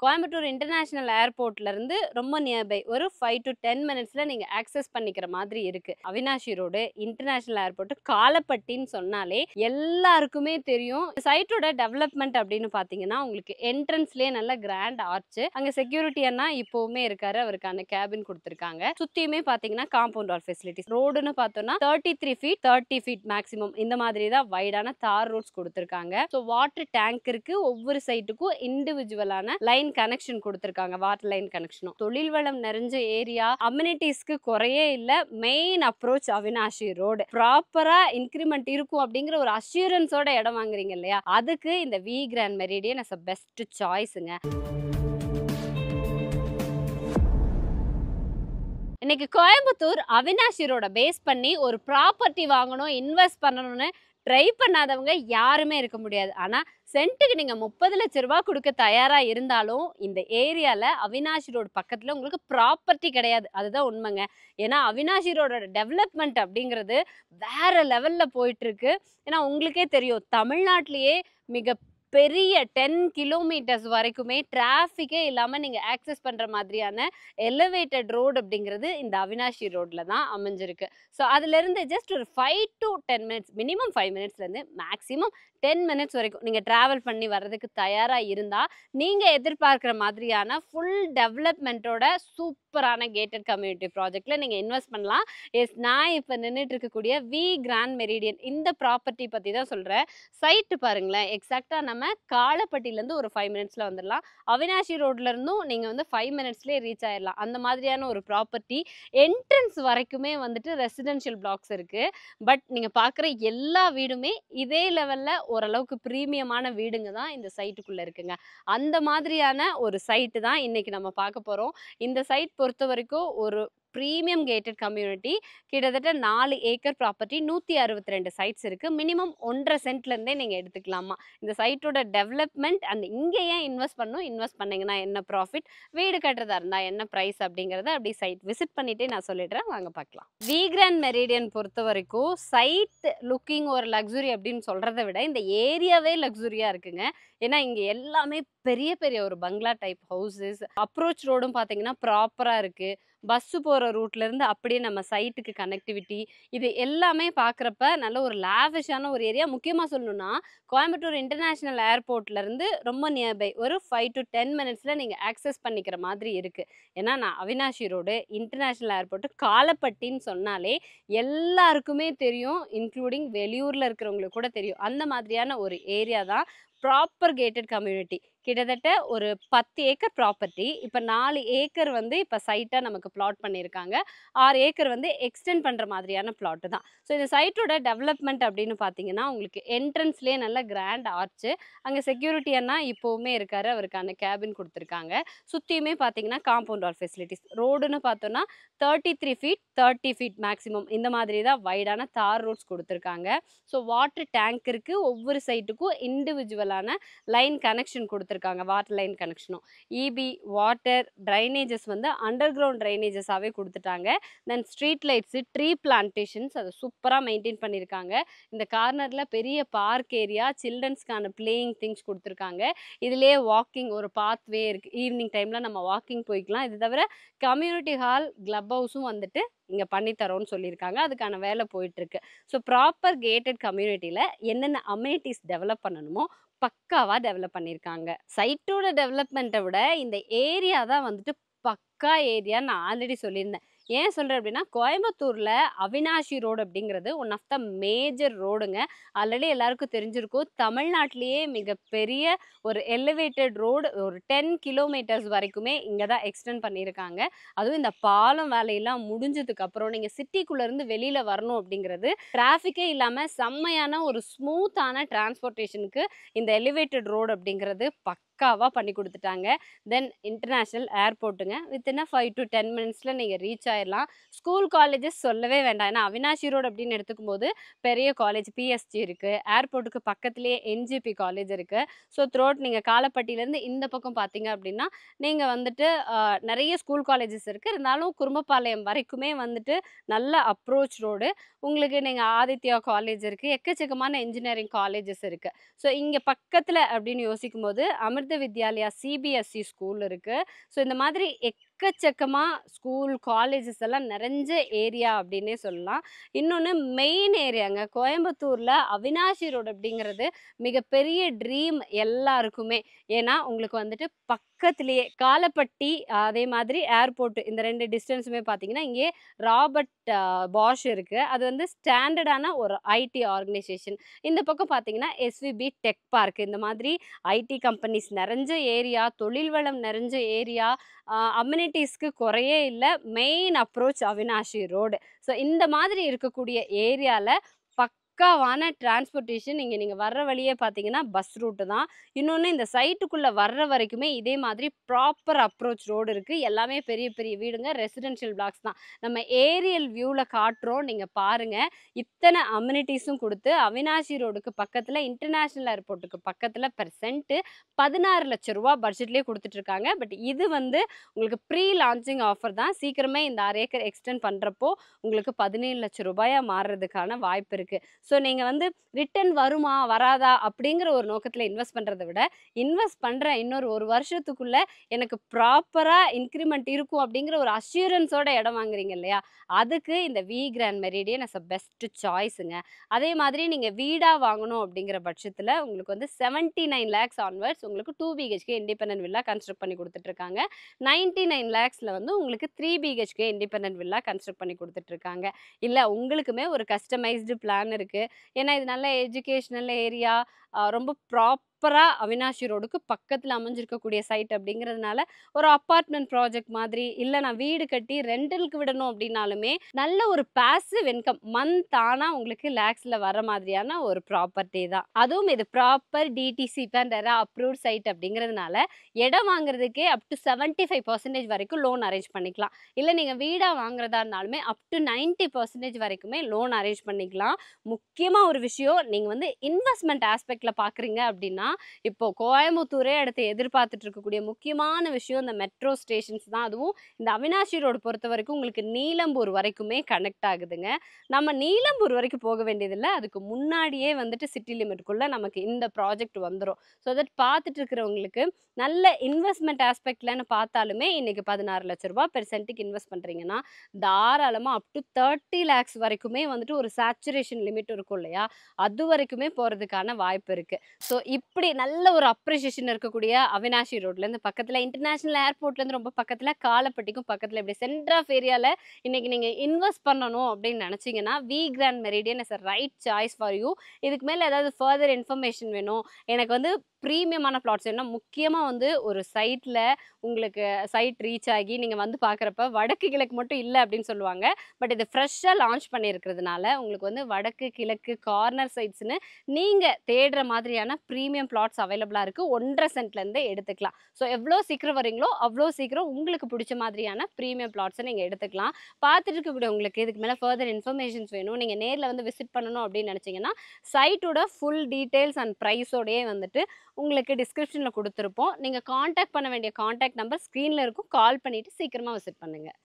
Coimbatore international ஏர்போர்ட்லேருந்து ரொம்ப nearby ஒரு 5 to 10 மினிட்ஸில் நீங்கள் ஆக்சஸ் பண்ணிக்கிற மாதிரி இருக்குது. அவினாஷி ரோடு இன்டர்நேஷனல் ஏர்போர்ட் காலப்பட்டின்னு சொன்னாலே எல்லாருக்குமே தெரியும். சைட்டோட டெவலப்மெண்ட் அப்படின்னு பார்த்தீங்கன்னா உங்களுக்கு என்ட்ரன்ஸ்லேயே நல்ல கிராண்ட் ஆர்ச், அங்கே செக்யூரிட்டி அண்ணா இப்போவுமே இருக்காரு, அவருக்கான கேபின் கொடுத்துருக்காங்க. சுற்றியுமே பார்த்தீங்கன்னா காம்பவுண்ட் வால் ஃபெசிலிட்டிஸ். ரோடுன்னு பார்த்தோம்னா 33 ஃபீட் 30 ஃபீட் மேக்ஸிமம் இந்த மாதிரி தான் வைடான தார் ரோட்ஸ் கொடுத்துருக்காங்க. ஸோ வாட்டர் டேங்க் இருக்கு, ஒவ்வொரு சைட்டுக்கும் இண்டிவிஜுவலான லைன் கனெக்ஷன் கொடுத்துருக்காங்க, வாட்டர் லைன் கனெக்ஷனும். தொழில் வளம் நிறைஞ்ச ஏரியா, அம்யூனிட்டிஸ்க்கு குறையே இல்ல. Main approach Avinashi road. ப்ராப்பரா இன்கிரிமெண்ட் இருக்கும் அப்படிங்கிற ஒரு அஷ்யூரன்ஸோட இடம் வாங்குறீங்க இல்லையா, அதுக்கு இந்த V grand Meridian as a best சாய்ஸுங்க. இன்னைக்கு கோயம்புத்தூர் அவினாஷி ரோட பேஸ் பண்ணி ஒரு ப்ராப்பர்ட்டி வாங்கணும், இன்வெஸ்ட் பண்ணணும்னு ட்ரை பண்ணாதவங்க யாருமே இருக்க முடியாது. ஆனால் சென்ட்டுக்கு நீங்கள் 30 லட்ச ரூபா கொடுக்க தயாராக இருந்தாலும் இந்த ஏரியாவில் அவினாஷி ரோடு பக்கத்தில் உங்களுக்கு ப்ராப்பர்ட்டி கிடையாது. அதுதான் உண்மைங்க. ஏன்னா அவினாஷி ரோடோட டெவலப்மெண்ட் அப்படிங்கிறது வேற லெவலில் போயிட்டுருக்கு. ஏன்னா உங்களுக்கே தெரியும், தமிழ்நாட்டிலேயே மிக பெரிய 10 கிலோமீட்டர்ஸ் வரைக்குமே டிராஃபிக்கே இல்லாமல் நீங்கள் ஆக்சஸ் பண்ணுற மாதிரியான எலிவேட்டட் ரோடு அப்படிங்கிறது இந்த அவினாஷி ரோட்டில் தான் அமைஞ்சிருக்கு. ஸோ அதுலேருந்து ஜஸ்ட் ஒரு 5 to 10 மினிட்ஸ், மினிமம் 5 மினிட்ஸ்லேருந்து மேக்ஸிமம் 10 மினிட்ஸ் வரைக்கும் நீங்கள் ட்ராவல் பண்ணி வர்றதுக்கு தயாராக இருந்தால் நீங்கள் எதிர்பார்க்குற மாதிரியான ஃபுல் டெவலப்மெண்ட்டோட சூப்பரான கேட்டட் கம்யூனிட்டி ப்ராஜெக்டில் நீங்கள் இன்வெஸ்ட் பண்ணலாம். நான் இப்போ நின்றுட்டு இருக்கக்கூடிய வி கிராண்ட் மெரிடியன் இந்த ப்ராப்பர்ட்டி பற்றி தான் சொல்கிறேன். சைட்டு பாருங்களேன், எக்ஸாக்டாக நம்ம காலப்பட்டியிலேருந்து ஒரு 5 மினிட்ஸில் வந்துடலாம். அவினாஷி ரோட்லேருந்தும் நீங்கள் வந்து 5 மினிட்ஸ்லேயே ரீச் ஆயிடலாம். அந்த மாதிரியான ஒரு ப்ராப்பர்ட்டி. என்ட்ரன்ஸ் வரைக்குமே வந்துட்டு ரெசிடென்ஷியல் பிளாக்ஸ் இருக்குது. பட் நீங்கள் பார்க்குற எல்லா வீடுமே இதே லெவலில் ஓரளவுக்கு ப்ரீமியமான வீடுங்க தான் இந்த சைட்டுக்குள்ளே இருக்குங்க. அந்த மாதிரியான ஒரு சைட்டு தான் இன்றைக்கி நம்ம பார்க்க போகிறோம். இந்த சைட் பொறுத்த வரைக்கும் ஒரு ப்ரீமியம் கேட்டட் கம்யூனிட்டி. கிட்டத்தட்ட 4 ஏக்கர் ப்ராப்பர்ட்டி, 162 சைட்ஸ் இருக்குது. மினிமம் 1.5 சென்ட்லேருந்தே நீங்கள் எடுத்துக்கலாமா. இந்த சைட்டோட டெவலப்மெண்ட் அண்ட் இங்கே ஏன் இன்வெஸ்ட் பண்ணணும், இன்வெஸ்ட் பண்ணிங்கன்னா என்ன ப்ராஃபிட், வீடு கட்டுறதா இருந்தால் என்ன ப்ரைஸ் அப்படிங்கிறத அப்படி சைட் விசிட் பண்ணிவிட்டு நான் சொல்லிடுறேன், வாங்க பார்க்கலாம். வி கிராண்ட் மெரிடியன் பொறுத்த வரைக்கும் சைட் லுக்கிங் ஒரு லக்ஸுரி அப்படின்னு சொல்கிறத விட இந்த ஏரியாவே லக்ஸுரியாக இருக்குங்க. ஏன்னா இங்கே எல்லாமே பெரிய பெரிய ஒரு பங்களா டைப் ஹவுசஸ். அப்ரோச் ரோடும் பார்த்தீங்கன்னா ப்ராப்பராக இருக்குது. பஸ்ஸு போகிற ரூட்லேருந்து அப்படியே நம்ம சைட்டுக்கு கனெக்டிவிட்டி, இது எல்லாமே பார்க்குறப்ப நல்ல ஒரு லேவிஷான ஒரு ஏரியா. முக்கியமாக சொல்லணும்னா கோயம்புத்தூர் இன்டர்நேஷனல் ஏர்போர்ட்லேருந்து ரொம்ப நியர்பை ஒரு 5 to 10 மினிட்ஸில் நீங்கள் ஆக்சஸ் பண்ணிக்கிற மாதிரி இருக்குது. ஏன்னா நான் அவினாஷி ரோடு இன்டர்நேஷனல் ஏர்போர்ட்டு காலப்பட்டின்னு சொன்னாலே எல்லாருக்குமே தெரியும், இன்க்ளூடிங் வெளியூரில் இருக்கிறவங்களுக்கு கூட தெரியும். அந்த மாதிரியான ஒரு ஏரியா தான் ப்ராப்பர் கேட்டட் கம்யூனிட்டி. கிட்டத்தட்ட ஒரு 10 ஏக்கர் ப்ராப்பர்ட்டி. இப்போ 4 ஏக்கர் வந்து இப்போ சைட்டாக நமக்கு பிளாட் பண்ணியிருக்காங்க. 6 ஏக்கர் வந்து எக்ஸ்டெண்ட் பண்ணுற மாதிரியான பிளாட்டு தான். ஸோ இந்த சைட்டோட டெவலப்மெண்ட் அப்படின்னு பார்த்தீங்கன்னா உங்களுக்கு என்ட்ரன்ஸ்லேயே நல்ல கிராண்ட் ஆர்ச்சு, அங்கே செக்யூரிட்டி அண்ணா இப்போவுமே இருக்காரு, அவருக்கான கேபின் கொடுத்துருக்காங்க. சுற்றியுமே பார்த்தீங்கன்னா காம்பவுண்ட் வால் ஃபெசிலிட்டிஸ். ரோடுன்னு பார்த்தோன்னா 33 ஃபீட் 30 ஃபீட் மேக்ஸிமம் இந்த மாதிரி தான் வைடான தார் ரோட்ஸ் கொடுத்துருக்காங்க. ஸோ வாட்டர் டேங்க் இருக்குது, ஒவ்வொரு சைட்டுக்கும் இண்டிவிஜுவலான லைன் கனெக்ஷன் கொடுத்துருக்காங்க, வாட்டர் லைன் கனெக்ஷனும். இபி வாட்டர் ட்ரைனேஜஸ் வந்து அண்டர் கிரவுண்ட் ட்ரைனேஜஸாகவே கொடுத்துட்டாங்க. Then street lights, tree plantations அதை சூப்பராக மெயின்டைன் பண்ணியிருக்காங்க. இந்த கார்னரில் பெரிய பார்க் ஏரியா, சில்ட்ரன்ஸ்க்கான பிளேயிங் திங்ஸ் கொடுத்துருக்காங்க. இதுலேயே வாக்கிங் ஒரு பாத்வே இருக்குது, ஈவினிங் டைமில் நம்ம வாக்கிங் போய்க்கலாம். இது தவிர கம்யூனிட்டி ஹால், கிளப் ஹவுஸும் வந்துட்டு இங்கே பண்ணித்தரோன்னு சொல்லியிருக்காங்க, அதுக்கான வேலை போயிட்டுருக்கு. ஸோ ப்ராப்பர் கேட்டட் கம்யூனிட்டியில் என்னென்ன அம்யூனிட்டிஸ் டெவலப் பண்ணணுமோ பக்காவாக டெவலப் பண்ணியிருக்காங்க. சைட்டோட டெவலப்மெண்ட்டை விட இந்த ஏரியா தான் வந்துட்டு பக்கா ஏரியான்னு நான் ஆல்ரெடி சொல்லியிருந்தேன். ஏன் சொல்கிறேன் அப்படின்னா கோயம்புத்தூரில் அவினாஷி ரோடு அப்படிங்கிறது ஒன் ஆஃப் த மேஜர் ரோடுங்க. ஆல்ரெடி எல்லாருக்கும் தெரிஞ்சிருக்கும், தமிழ்நாட்டிலேயே மிகப்பெரிய ஒரு எலிவேட்டட் ரோடு ஒரு 10 கிலோமீட்டர்ஸ் வரைக்குமே இங்கே தான் எக்ஸ்டெண்ட் பண்ணியிருக்காங்க. அதுவும் இந்த பாலம் வேலையெல்லாம் முடிஞ்சதுக்கப்புறம் நீங்கள் சிட்டிக்குள்ளேருந்து வெளியில் வரணும் அப்படிங்கிறது டிராஃபிக்கே இல்லாமல் செம்மையான ஒரு ஸ்மூத்தான டிரான்ஸ்போர்ட்டேஷனுக்கு இந்த எலிவேட்டட் ரோடு அப்படிங்கிறது பக்காவாக பண்ணி கொடுத்துட்டாங்க. தென் இன்டர்நேஷ்னல் ஏர்போர்ட்டுங்க, வித்தின் 5 to 10 மினிட்ஸில் நீங்கள் ரீச் ஆயிடலாம். ஸ்கூல் காலேஜஸ் சொல்லவே வேண்டாம். ஏன்னா அவினாஷி ரோடு அப்படின்னு எடுத்துக்கும் போது பெரிய காலேஜ் பிஎஸ்ஜி இருக்குது, ஏர்போர்ட்டுக்கு பக்கத்துலேயே என்ஜிபி காலேஜ் இருக்குது. ஸோ த்ரோட் நீங்கள் காலப்பட்டியிலேருந்து இந்த பக்கம் பார்த்தீங்க அப்படின்னா நீங்கள் வந்துட்டு நிறைய ஸ்கூல் காலேஜஸ் இருக்குது. இருந்தாலும் குறும்பபாளையம் வரைக்குமே வந்துட்டு நல்ல அப்ரோச் ரோடு. உங்களுக்கு நீங்கள் ஆதித்யா காலேஜ் இருக்குது, எக்கச்சக்கமான இன்ஜினியரிங் காலேஜஸ் இருக்குது. ஸோ இங்கே பக்கத்தில் அப்படின்னு யோசிக்கும் போது அமிர்த அமிர்த வித்யாலயா சிபிஎஸ்இ ஸ்கூல் இருக்கு. ஸோ இந்த மாதிரி எக்கச்சக்கமா ஸ்கூல், காலேஜஸ் எல்லாம் நிறைஞ்ச ஏரியா அப்படின்னே சொல்லலாம். இன்னொன்னு மெயின் ஏரியாங்க. கோயம்புத்தூர்ல அவினாஷி ரோடு அப்படிங்கிறது மிகப்பெரிய ட்ரீம் எல்லாருக்குமே. ஏன்னா உங்களுக்கு வந்துட்டு பக்கத்திலேயே காலப்பட்டி, அதே மாதிரி ஏர்போர்ட் இந்த 2 டிஸ்டன்ஸுமே பார்த்தீங்கன்னா, இங்கே ராபர்ட் பாஷ் இருக்கு. அது வந்து ஸ்டாண்டர்டான ஒரு ஐடி ஆர்கனைசேஷன். இந்த பக்கம் பார்த்தீங்கன்னா, எஸ்விபி டெக் பார்க். இந்த மாதிரி ஐடி கம்பெனிஸ் நிறைஞ்ச ஏரியா, தொழில் வளம் நிறைஞ்ச ஏரியா, அம்யூனிட்டீஸ்க்கு குறையே இல்ல. Main approach Avinashi road. So இந்த மாதிரி இருக்கக்கூடிய ஏரியால பக்காவான டிரான்ஸ்போர்ட்டேஷன். நீங்க வர்ற வழியே பார்த்தீங்கன்னா பஸ் ரூட்டு தான். இன்னொன்னு இந்த சைட்டுக்குள்ள வர்ற வரைக்குமே இதே மாதிரி ப்ராப்பர் அப்ரோச் ரோடு இருக்கு. எல்லாமே பெரிய பெரிய வீடுங்க, ரெசிடென்ஷியல் பிளாக்ஸ் தான். நம்ம ஏரியல் வியூல காட்டுறோம், நீங்க பாருங்க. இத்தனை அம்யூனிட்டீஸும் கொடுத்து அவினாஷி ரோடுக்கு பக்கத்துல, இன்டர்நேஷனல் ஏர்போர்ட்டுக்கு பக்கத்துல பெர் சென்ட் 16 லட்சம் ரூபாய் பட்ஜெட்லயே கொடுத்துட்டு இருக்காங்க. பட் இது வந்து உங்களுக்கு ப்ரீ லான்ச்சிங் ஆஃபர் தான். சீக்கிரமே இந்த 1/2 ஏக்கர் எக்ஸ்டெண்ட் பண்றப்போ உங்களுக்கு 17 லட்சம் ரூபாயா மாறுறதுக்கான வாய்ப்பு இருக்கு. ஸோ நீங்க வந்து ரிட்டர்ன் வருமா வராதா அப்படிங்கிற ஒரு நோக்கத்துல இன்வெஸ்ட் பண்றதை விட, இன்வெஸ்ட் பண்றேன் இன்னொரு 1 வருஷத்துக்குள்ள எனக்கு ப்ராப்பரா இன்க்ரிமெண்ட் இருக்கும் அப்படிங்கிற ஒரு அஷ்யூரன்ஸோட இடம் வாங்குறீங்க இல்லையா, அதுக்கு இந்த V grand meridian is a best சாய்ஸுங்க. அதே மாதிரி நீங்க வீடா வாங்கணும் அப்படிங்கிற பட்சத்துல உங்களுக்கு வந்து 79 lakhs ஆன்வர்ட்ஸ் உங்களுக்கு 2 BHK இண்டிபெண்டன்ட் வில்லா கன்ஸ்ட்ரக்ட் பண்ணி கொடுத்துட்டு இருக்காங்க. 99 lakhsல வந்து உங்களுக்கு 3 BHK இண்டிபெண்டன்ட் வில்லா கன்ஸ்ட்ரக்ட் பண்ணி கொடுத்துட்டு இருக்காங்க. இல்ல உங்களுக்குமே ஒரு கஸ்டமைஸ்டு பிளான் இருக்கு, ஏன்னா இது நல்ல எஜுகேஷனல் ஏரியா, ரொம்ப ப்ராப்பரா அவினாஷி ரோடுக்கு பக்கத்துல அமைஞ்சிருக்கக்கூடிய சைட் அப்படிங்கிறதுனால ஒரு அப்பார்ட்மெண்ட் ப்ராஜெக்ட் மாதிரி, இல்ல நான் வீடு கட்டி ரெண்டலுக்கு விடணும் அப்படின்னாலுமே நல்ல ஒரு பாசிவ் இன்கம் மந்த் ஆனா உங்களுக்கு லேக்ஸ்ல வர மாதிரியான ஒரு ப்ராப்பர்ட்டி தான். அதுவும் இது ப்ராப்பர் டிடிசி பேண்டரா அப்ரூவ்ட் சைட் அப்படிங்கிறதுனால இடம் வாங்குறதுக்கே அப் டு 75% வரைக்கும் லோன் அரேஞ்ச் பண்ணிக்கலாம். இல்ல நீங்க வீடா வாங்குறதா இருந்தாலுமே அப் டு 90% வரைக்குமே லோன் அரேஞ்ச் பண்ணிக்கலாம். முக்கியமா ஒரு விஷயம், நீங்க வந்து இன்வெஸ்ட்மெண்ட் ஆஸ்பெக்ட்ல பாக்குறீங்க அப்படின்னா, இப்போ கோயம்புத்தூரே அடுத்து எதிர்பார்த்துட்டு இருக்கக்கூடிய முக்கியமான விஷயம் இந்த மெட்ரோ ஸ்டேஷன்ஸ் தான். அதுவும் இந்த அவினாஷி ரோடு பொறுத்த வரைக்கும் உங்களுக்கு நீலம்பூர் வரைக்குமே கனெக்ட் ஆகுதுங்க. நம்ம நீலம்பூர் வரைக்கும் போக வேண்டியதில்லை, அதுக்கு முன்னாடியே வந்துட்டு சிட்டி லிமிட்குள்ள நமக்கு இந்த ப்ராஜெக்ட் வந்துடும். ஸோ தட் பார்த்துட்டு இருக்கிறவங்களுக்கு நல்ல இன்வெஸ்ட்மெண்ட் ஆஸ்பெக்ட்லன்னு பார்த்தாலுமே இன்னைக்கு 16 லட்சம் ரூபாய் பெர் சென்ட்டுக்கு இன்வெஸ்ட் பண்றீங்கன்னா தாராளமா அப் டு 30 lakhs வரைக்குமே வந்துட்டு ஒரு சேச்சுரேஷன் லிமிட் இருக்கும் இல்லையா, அது வரைக்குமே போறதுக்கான வாய்ப்பு இருக்கு. ஸோ இப்படி நல்ல ஒரு அப்ரிசியேஷன் இருக்கக்கூடிய அவினாஷி ரோட்ல இருந்து பக்கத்துல, இன்டர்நேஷனல் ஏர்போர்ட்ல இருந்து ரொம்ப பக்கத்துல, காலப்பட்டிக்கும் பக்கத்துல, இப்படி சென்டர் ஆஃப் ஏரியால இன்னைக்கு நீங்க இன்வெஸ்ட் பண்ணணும் அப்படின்னு நினைச்சீங்கன்னா we grand meridian is a right choice for you. இதுக்கு மேல ஏதாவது ஃபர்தர் இன்ஃபர்மேஷன் வேணும், எனக்கு வந்து ப்ரீமியமான பிளாட்ஸ் வேணும்னா, முக்கியமா வந்து ஒரு சைட்ல உங்களுக்கு சைட் ரீச் ஆகி நீங்க வந்து பார்க்குறப்ப வடக்கு கிழக்கு மட்டும் இல்லை அப்படின்னு சொல்லுவாங்க. பட் இது ஃப்ரெஷ்ஷாக லான்ச் பண்ணியிருக்கிறதுனால உங்களுக்கு வந்து வடக்கு கிழக்கு கார்னர் சைட்ஸ்னு நீங்க தேடுற மாதிரியான ப்ரீமியம் பிளாட்ஸ் அவைலபிளாக இருக்கு. 1.5 சென்ட்லேருந்தே எடுத்துக்கலாம். ஸோ எவ்வளோ சீக்கிரம் வரீங்களோ அவ்வளோ சீக்கிரம் உங்களுக்கு பிடிச்ச மாதிரியான ப்ரீமியம் பிளாட்ஸை நீங்கள் எடுத்துக்கலாம். பார்த்துட்டு இருக்கக்கூடிய உங்களுக்கு இதுக்கு மேலே ஃபர்தர் இன்ஃபர்மேஷன்ஸ் வேணும், நீங்கள் நேரில் வந்து விசிட் பண்ணணும் அப்படின்னு நினச்சிங்கன்னா சைட்டோட ஃபுல் டீட்டெயில்ஸ் அண்ட் ப்ரைஸோடையே வந்துட்டு உங்களுக்கு டிஸ்கிரிப்ஷனில் கொடுத்துருப்போம். நீங்கள் காண்டாக்ட் பண்ண வேண்டிய காண்டாக்ட் நம்பர் ஸ்க்ரீனில் இருக்கும். கால் பண்ணிவிட்டு சீக்கிரமாக விசிட் பண்ணுங்கள்.